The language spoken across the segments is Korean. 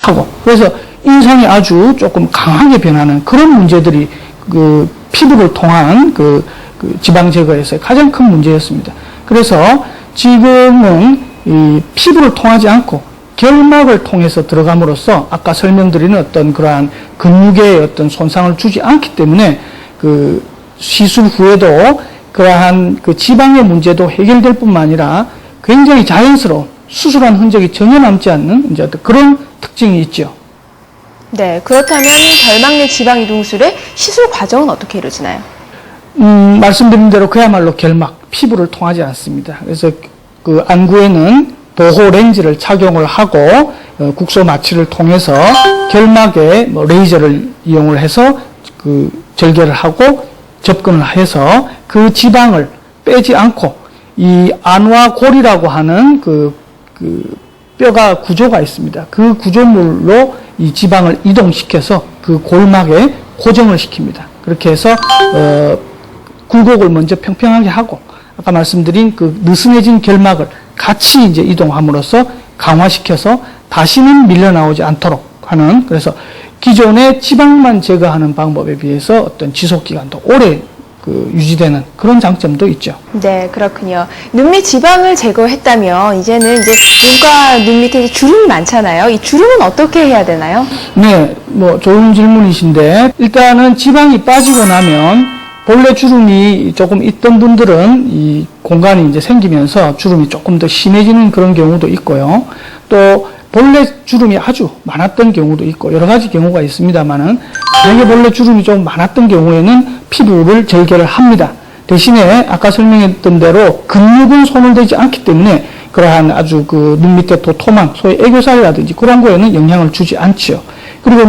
하고, 그래서 인상이 아주 조금 강하게 변하는 그런 문제들이 그 피부를 통한 그 지방 제거에서의 가장 큰 문제였습니다. 그래서 지금은 이 피부를 통하지 않고 결막을 통해서 들어감으로써 아까 설명드리는 어떤 그러한 근육의 어떤 손상을 주지 않기 때문에 그 시술 후에도 그러한 그 지방의 문제도 해결될 뿐만 아니라 굉장히 자연스러운 수술한 흔적이 전혀 남지 않는 이제 그런 특징이 있죠. 네, 그렇다면 결막 내 지방 이동술의 시술 과정은 어떻게 이루어지나요? 말씀드린 대로 그야말로 결막, 피부를 통하지 않습니다. 그래서 그 안구에는 보호 렌즈를 착용을 하고 국소 마취를 통해서 결막에 뭐 레이저를 이용을 해서 그 절개를 하고 접근을 해서 그 지방을 빼지 않고 이 안화골이라고 하는 그 뼈가 구조가 있습니다. 그 구조물로 이 지방을 이동시켜서 그 골막에 고정을 시킵니다. 그렇게 해서 굴곡을 먼저 평평하게 하고 아까 말씀드린 그 느슨해진 결막을 같이 이제 이동함으로써 강화시켜서 다시는 밀려나오지 않도록 하는, 그래서 기존의 지방만 제거하는 방법에 비해서 어떤 지속 기간도 오래 유지되는 그런 장점도 있죠. 네, 그렇군요. 눈 밑 지방을 제거했다면 이제는 이제 눈과 눈 밑에 주름이 많잖아요. 이 주름은 어떻게 해야 되나요? 네, 뭐 좋은 질문이신데 일단은 지방이 빠지고 나면 본래 주름이 조금 있던 분들은 이 공간이 이제 생기면서 주름이 조금 더 심해지는 그런 경우도 있고요. 또 본래 주름이 아주 많았던 경우도 있고 여러 가지 경우가 있습니다만은 만약에 본래 주름이 좀 많았던 경우에는 피부를 절개를 합니다. 대신에 아까 설명했던 대로 근육은 손을 대지 않기 때문에 그러한 아주 그 눈 밑에 도톰한 소위 애교살이라든지 그런 거에는 영향을 주지 않죠. 그리고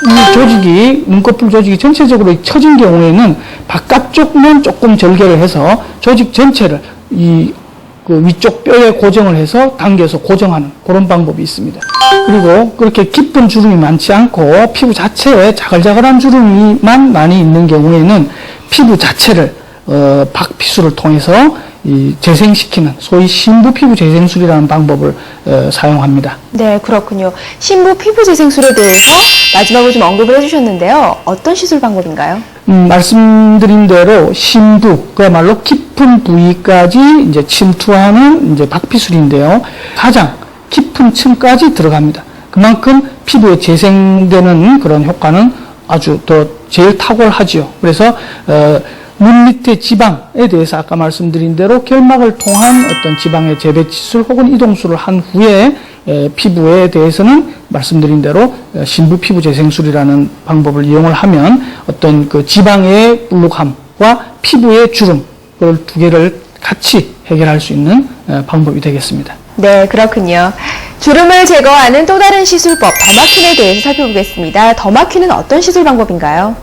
이 조직이, 눈꺼풀 조직이 전체적으로 처진 경우에는 바깥쪽만 조금 절개를 해서 조직 전체를 그 위쪽 뼈에 고정을 해서 당겨서 고정하는 그런 방법이 있습니다. 그리고 그렇게 깊은 주름이 많지 않고 피부 자체에 자글자글한 주름이만 많이 있는 경우에는 피부 자체를 박피술을 통해서 재생시키는 소위 신부 피부 재생술이라는 방법을 사용합니다. 네, 그렇군요. 신부 피부 재생술에 대해서 마지막으로 좀 언급을 해주셨는데요. 어떤 시술 방법인가요? 말씀드린 대로 신부, 그야말로 깊은 부위까지 이제 침투하는 이제 박피술인데요. 가장 깊은 층까지 들어갑니다. 그만큼 피부에 재생되는 그런 효과는 아주 더 제일 탁월하지요. 그래서 눈 밑의 지방에 대해서 아까 말씀드린 대로 결막을 통한 어떤 지방의 재배치술 혹은 이동술을 한 후에 피부에 대해서는 말씀드린 대로 신부 피부 재생술이라는 방법을 이용을 하면 어떤 그 지방의 불룩함과 피부의 주름, 그걸 두 개를 같이 해결할 수 있는 방법이 되겠습니다. 네, 그렇군요. 주름을 제거하는 또 다른 시술법, 더마킨에 대해서 살펴보겠습니다. 더마킨은 어떤 시술 방법인가요?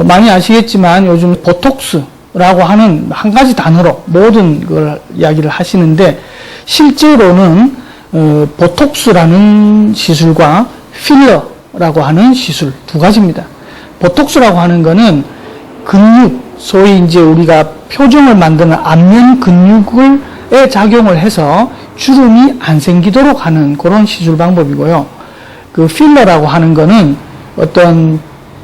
많이 아시겠지만 요즘 보톡스라고 하는 한 가지 단어로 모든 걸 이야기를 하시는데 실제로는 보톡스라는 시술과 필러라고 하는 시술 두 가지입니다. 보톡스라고 하는 거는 근육, 소위 이제 우리가 표정을 만드는 안면 근육에 작용을 해서 주름이 안 생기도록 하는 그런 시술 방법이고요. 그 필러라고 하는 거는 어떤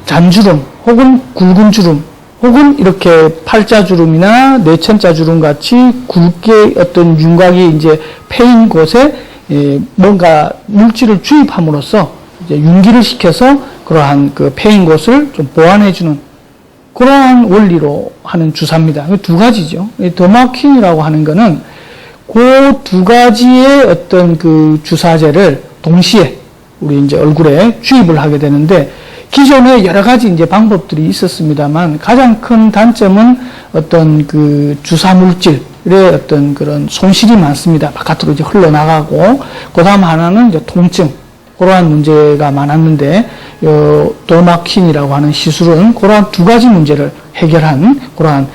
잔주름 혹은 굵은 주름 혹은 이렇게 팔자주름이나 뇌천자주름 같이 굵게 어떤 윤곽이 이제 패인 곳에 뭔가 물질을 주입함으로써 이제 윤기를 시켜서 그러한 그 패인 곳을 좀 보완해주는 그러한 원리로 하는 주사입니다. 두 가지죠. 더마킨이라고 하는 거는 그 두 가지의 어떤 그 주사제를 동시에 우리 이제 얼굴에 주입을 하게 되는데 기존에 여러 가지 이제 방법들이 있었습니다만 가장 큰 단점은 어떤 그 주사 물질의 어떤 그런 손실이 많습니다. 바깥으로 이제 흘러나가고, 그 다음 하나는 이제 통증, 그러한 문제가 많았는데, 더마킨이라고 하는 시술은 그러한 두 가지 문제를 해결한 그러한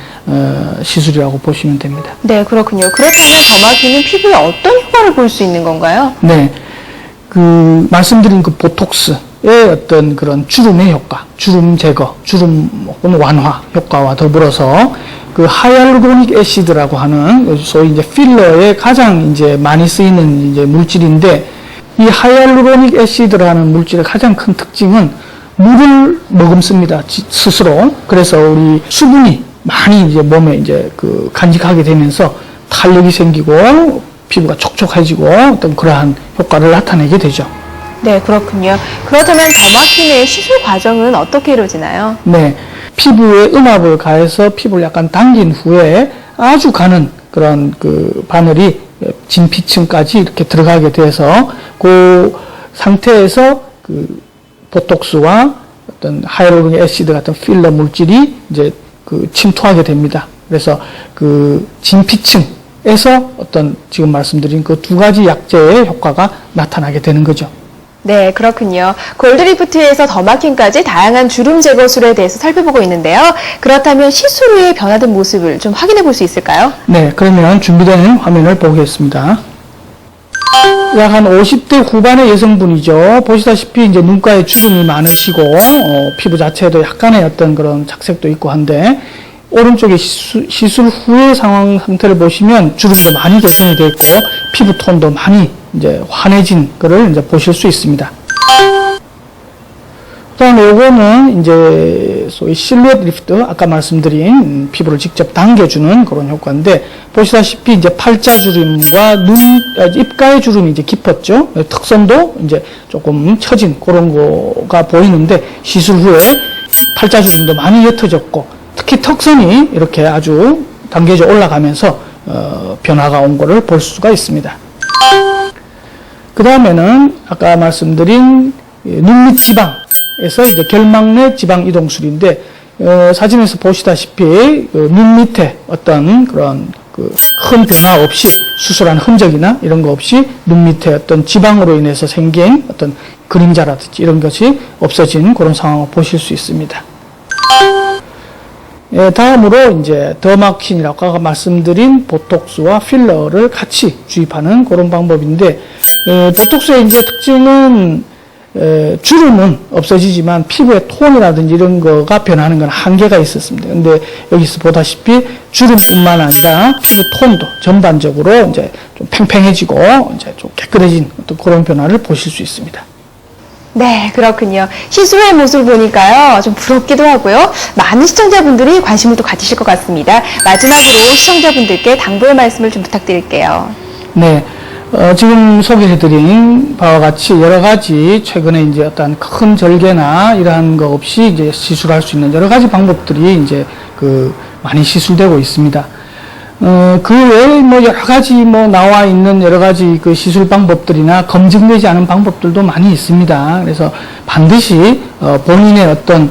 시술이라고 보시면 됩니다. 네, 그렇군요. 그렇다면 더마킨은 피부에 어떤 효과를 볼 수 있는 건가요? 네. 말씀드린 그 보톡스의 어떤 그런 주름의 효과, 주름 제거, 주름 혹은 완화 효과와 더불어서 그 하이알루로닉 애시드라고 하는 소위 이제 필러에 가장 이제 많이 쓰이는 이제 물질인데 이 하이알루로닉 애시드라는 물질의 가장 큰 특징은 물을 머금습니다. 스스로. 그래서 우리 수분이 많이 이제 몸에 이제 간직하게 되면서 탄력이 생기고 피부가 촉촉해지고 어떤 그러한 효과를 나타내게 되죠. 네, 그렇군요. 그렇다면 더마킨의 시술 과정은 어떻게 이루어지나요? 네. 피부에 음압을 가해서 피부를 약간 당긴 후에 아주 가는 그런 바늘이 진피층까지 이렇게 들어가게 돼서 그 상태에서 보톡스와 어떤 하이알루로닉 애시드 같은 필러 물질이 이제 침투하게 됩니다. 그래서 진피층에서 어떤 지금 말씀드린 그 두 가지 약제의 효과가 나타나게 되는 거죠. 네, 그렇군요. 골드리프트에서 더마킨까지 다양한 주름 제거술에 대해서 살펴보고 있는데요. 그렇다면 시술 후에 변화된 모습을 좀 확인해 볼 수 있을까요? 네, 그러면 준비된 화면을 보겠습니다. 약 한 50대 후반의 여성분이죠. 보시다시피 이제 눈가에 주름이 많으시고 피부 자체도 약간의 어떤 그런 착색도 있고 한데 오른쪽에 시술 후의 상태를 보시면 주름도 많이 개선이 되어 있고 피부 톤도 많이 이제 환해진 거를 이제 보실 수 있습니다. 그다음에 요거는 이제 소위 실루엣 리프트, 아까 말씀드린 피부를 직접 당겨주는 그런 효과인데 보시다시피 이제 팔자주름과 입가의 주름이 이제 깊었죠. 턱선도 이제 조금 처진 그런 거가 보이는데 시술 후에 팔자주름도 많이 옅어졌고 특히 턱선이 이렇게 아주 당겨져 올라가면서 변화가 온 거를 볼 수가 있습니다. 그 다음에는 아까 말씀드린 눈밑 지방에서 이제 결막내 지방 이동술인데 사진에서 보시다시피 눈 밑에 어떤 그런 큰 변화 없이 수술한 흔적이나 이런 거 없이 눈 밑에 어떤 지방으로 인해서 생긴 어떤 그림자라든지 이런 것이 없어진 그런 상황을 보실 수 있습니다. 다음으로 이제 더마킨이라고 아까 말씀드린 보톡스와 필러를 같이 주입하는 그런 방법인데 보톡스의 이제 특징은 주름은 없어지지만 피부의 톤이라든지 이런 거가 변하는 건 한계가 있었습니다. 근데 여기서 보다시피 주름뿐만 아니라 피부 톤도 전반적으로 이제 좀 팽팽해지고 이제 좀 깨끗해진 어떤 그런 변화를 보실 수 있습니다. 네, 그렇군요. 시술 후의 모습을 보니까요, 좀 부럽기도 하고요. 많은 시청자분들이 관심을 또 가지실 것 같습니다. 마지막으로 시청자분들께 당부의 말씀을 좀 부탁드릴게요. 네. 지금 소개해드린 바와 같이 여러 가지 최근에 이제 어떤 큰 절개나 이러한 거 없이 이제 시술할 수 있는 여러 가지 방법들이 이제 많이 시술되고 있습니다. 그 외에 뭐 여러 가지 나와 있는 여러 가지 시술 방법들이나 검증되지 않은 방법들도 많이 있습니다. 그래서 반드시 본인의 어떤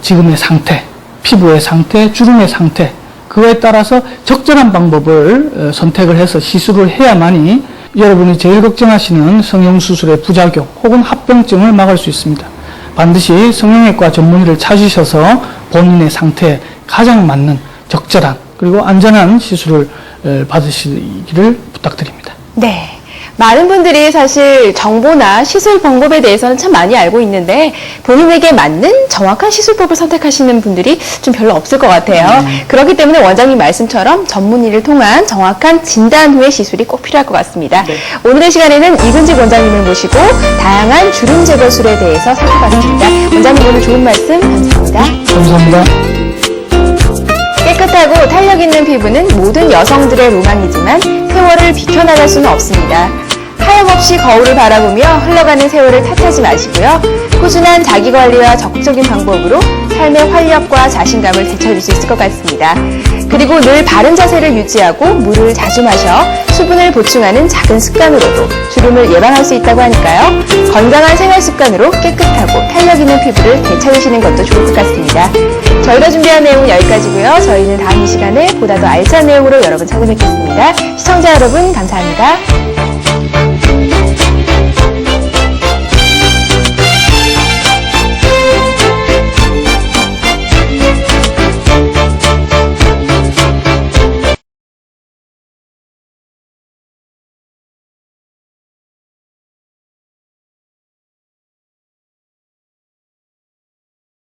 지금의 상태, 피부의 상태, 주름의 상태, 그거에 따라서 적절한 방법을 선택을 해서 시술을 해야만이 여러분이 제일 걱정하시는 성형수술의 부작용 혹은 합병증을 막을 수 있습니다. 반드시 성형외과 전문의를 찾으셔서 본인의 상태에 가장 맞는 적절한 그리고 안전한 시술을 받으시기를 부탁드립니다. 네. 많은 분들이 사실 정보나 시술 방법에 대해서는 참 많이 알고 있는데 본인에게 맞는 정확한 시술법을 선택하시는 분들이 좀 별로 없을 것 같아요. 그렇기 때문에 원장님 말씀처럼 전문의를 통한 정확한 진단 후의 시술이 꼭 필요할 것 같습니다. 네. 오늘의 시간에는 이근직 원장님을 모시고 다양한 주름 제거술에 대해서 살펴봤습니다. 원장님 오늘 좋은 말씀 감사합니다. 감사합니다. 깨끗하고 탄력 있는 피부는 모든 여성들의 로망이지만 세월을 비켜나갈 수는 없습니다. 하염없이 거울을 바라보며 흘러가는 세월을 탓하지 마시고요. 꾸준한 자기관리와 적극적인 방법으로 삶의 활력과 자신감을 되찾을 수 있을 것 같습니다. 그리고 늘 바른 자세를 유지하고 물을 자주 마셔 수분을 보충하는 작은 습관으로도 주름을 예방할 수 있다고 하니까요. 건강한 생활 습관으로 깨끗하고 탄력 있는 피부를 되찾으시는 것도 좋을 것 같습니다. 저희가 준비한 내용은 여기까지고요. 저희는 다음 이 시간에 보다 더 알찬 내용으로 여러분 찾아뵙겠습니다. 시청자 여러분 감사합니다.